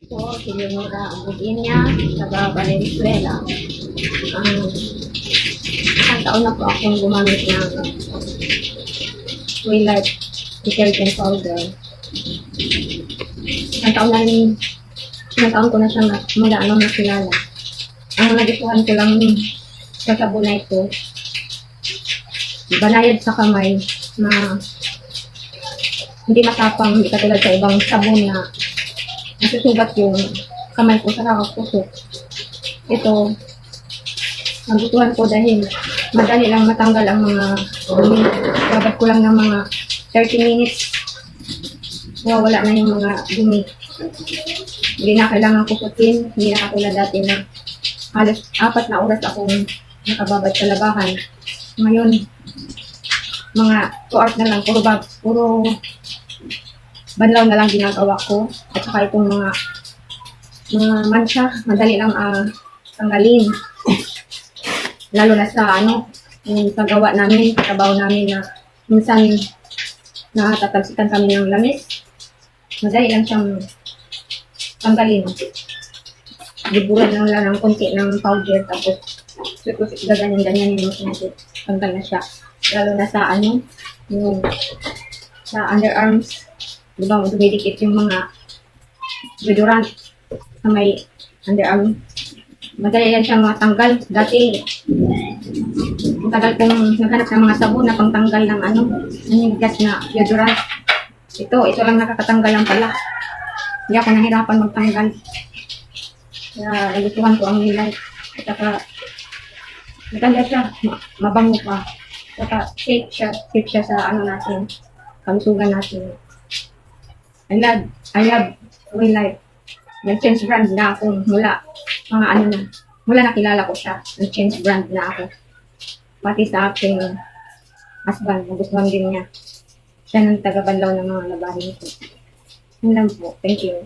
Ito, si Leonora ang bugin niya, taga Valenzuela. Isang taon na po akong gumamit ng Twilight detergent powder. Isang taon ko na siyang mula nung nakilala. Ang nagustuhan ko lang sa sabon na ito, banayad sa kamay na hindi matapang, hindi katulad sa ibang sabon na nasusugat yung kamay ko sa kakakusok. Ito, nagustuhan ko dahil madali lang matanggal ang mga dumi. Babad ko lang ng mga 30 minutes. Wala na yung mga dumi. Hindi na kailangan kukutin. Hindi na katulad dati na halos 4 na oras akong nakababad sa labahan. Ngayon, mga 2 hours na lang. Puro banlaw na lang ginagawa ko. At saka itong mga mansya, madali lang tanggalin. Lalo na sa yung sa gawa namin, trabaho namin na minsan natatalsikan kami ng lamis. Madali lang siyang tanggalin. Liburan lang ng konti ng powder, tapos gaganyan-ganyan yung tanggal na siya. Lalo na sa yung sa underarms. Diba, dumidikit yung mga deodorant sa may underarm. Madali yan siyang matanggal. Dati, ang tagal kong naghanap ng mga sabon na pangtanggal ng yung gas na deodorant. Ito lang nakakatanggal lang pala. Hindi ako nahirapan magtanggal. Kaya nagustuhan ko ang nilay. At saka, maganda siya, mabango pa. At saka, safe siya sa natin, kalusugan natin. I love real life. Nag-change brand na ako mula nakilala ko siya. Nag-change brand na ako. Pati sa aking husband, nagustuhan din niya. Siya ng taga-banlaw ng mga labahin ko. Yun lang po. Thank you.